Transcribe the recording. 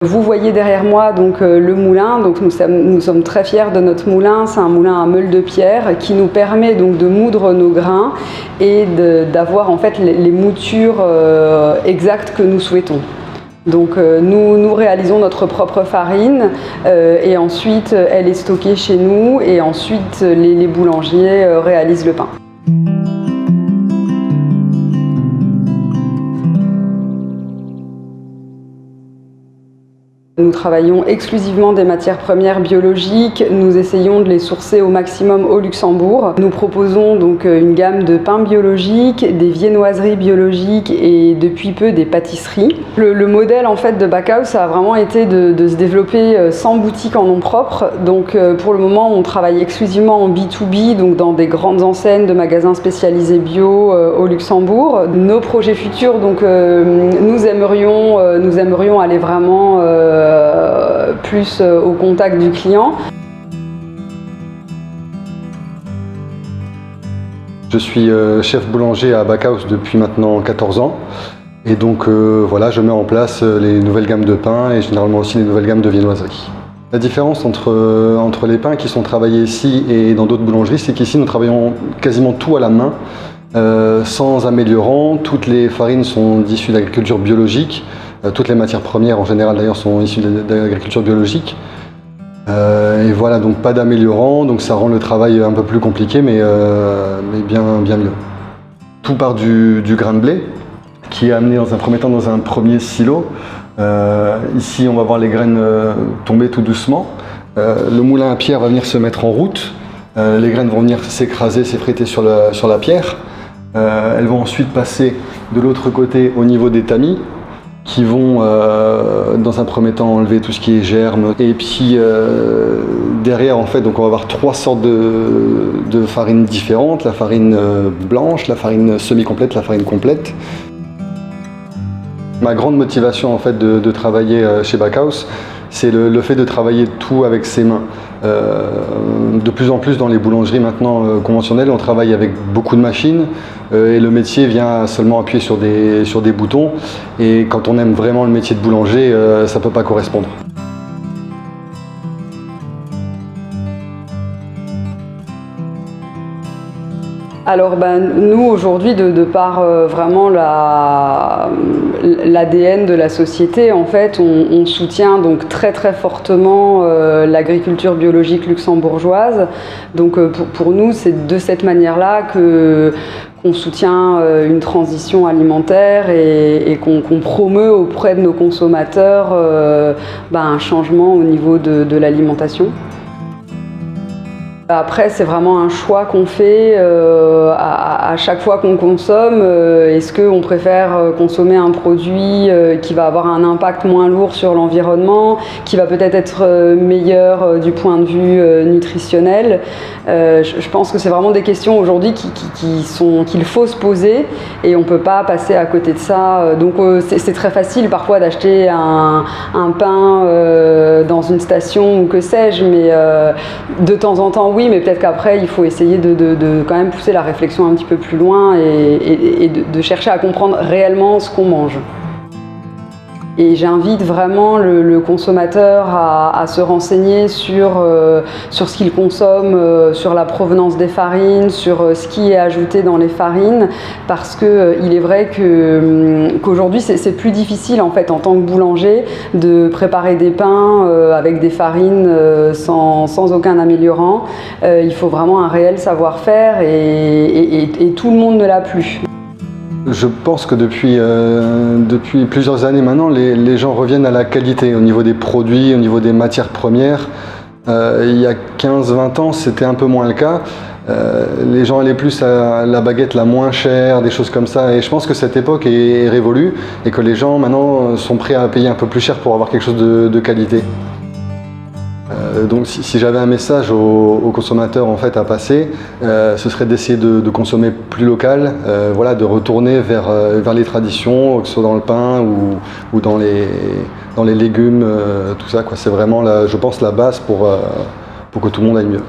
Vous voyez derrière moi donc le moulin, donc nous sommes très fiers de notre moulin. C'est un moulin à meule de pierre qui nous permet donc de moudre nos grains et d'avoir en fait les moutures exactes que nous souhaitons. Donc nous réalisons notre propre farine et ensuite elle est stockée chez nous et ensuite les boulangers réalisent le pain. Nous travaillons exclusivement des matières premières biologiques, nous essayons de les sourcer au maximum au Luxembourg. Nous proposons donc une gamme de pains biologiques, des viennoiseries biologiques et depuis peu des pâtisseries. Le modèle en fait de Backhaus ça a vraiment été de se développer sans boutique en nom propre. Donc pour le moment on travaille exclusivement en B2B, donc dans des grandes enseignes de magasins spécialisés bio au Luxembourg. Nos projets futurs, donc nous aimerions aller vraiment plus au contact du client. Je suis chef boulanger à Backhaus depuis maintenant 14 ans et donc voilà, je mets en place les nouvelles gammes de pain et généralement aussi les nouvelles gammes de viennoiserie. La différence entre les pains qui sont travaillés ici et dans d'autres boulangeries, c'est qu'ici nous travaillons quasiment tout à la main, sans améliorant. Toutes les farines sont issues d'agriculture biologique. Toutes les matières premières en général d'ailleurs sont issues de l'agriculture biologique. Et voilà, donc pas d'améliorant, donc ça rend le travail un peu plus compliqué mais bien mieux. Tout part du grain de blé qui est amené dans un premier temps dans un premier silo. Ici on va voir les graines tomber tout doucement. Le moulin à pierre va venir se mettre en route. Les graines vont venir s'écraser, s'effriter sur la pierre. Elles vont ensuite passer de l'autre côté au niveau des tamis, qui vont dans un premier temps enlever tout ce qui est germes. Et puis derrière en fait, donc on va avoir trois sortes de farines différentes, la farine blanche, la farine semi-complète, la farine complète. Ma grande motivation en fait de travailler chez Backhaus, c'est le fait de travailler tout avec ses mains. De plus en plus dans les boulangeries maintenant conventionnelles, on travaille avec beaucoup de machines et le métier vient seulement appuyer sur des boutons. Et quand on aime vraiment le métier de boulanger, ça ne peut pas correspondre. Alors nous aujourd'hui, de par vraiment l'ADN de la société, en fait, on soutient donc très fortement l'agriculture biologique luxembourgeoise. Donc pour nous, c'est de cette manière-là qu'on soutient une transition alimentaire et qu'on promeut auprès de nos consommateurs un changement au niveau de l'alimentation. Après, c'est vraiment un choix qu'on fait à chaque fois qu'on consomme. Est-ce qu'on préfère consommer un produit qui va avoir un impact moins lourd sur l'environnement, qui va peut-être être meilleur du point de vue nutritionnel? Je pense que c'est vraiment des questions aujourd'hui qu'il faut se poser et on ne peut pas passer à côté de ça. Donc c'est très facile parfois d'acheter un pain dans une station ou que sais-je, mais de temps en temps, oui, mais peut-être qu'après, il faut essayer de quand même pousser la réflexion un petit peu plus loin et de chercher à comprendre réellement ce qu'on mange. Et j'invite vraiment le consommateur à se renseigner sur ce qu'il consomme, sur la provenance des farines, sur ce qui est ajouté dans les farines, parce qu'il est vrai qu'aujourd'hui c'est plus difficile en fait en tant que boulanger de préparer des pains avec des farines sans aucun améliorant. Il faut vraiment un réel savoir-faire et tout le monde ne l'a plus. Je pense que depuis plusieurs années maintenant, les gens reviennent à la qualité au niveau des produits, au niveau des matières premières. Il y a 15-20 ans, c'était un peu moins le cas. Les gens allaient plus à la baguette la moins chère, des choses comme ça. Et je pense que cette époque est révolue et que les gens maintenant sont prêts à payer un peu plus cher pour avoir quelque chose de qualité. Donc si j'avais un message aux consommateurs en fait à passer, ce serait d'essayer de consommer plus local, voilà, de retourner vers les traditions, que ce soit dans le pain ou dans les légumes, tout ça, quoi. C'est vraiment je pense la base pour que tout le monde aille mieux.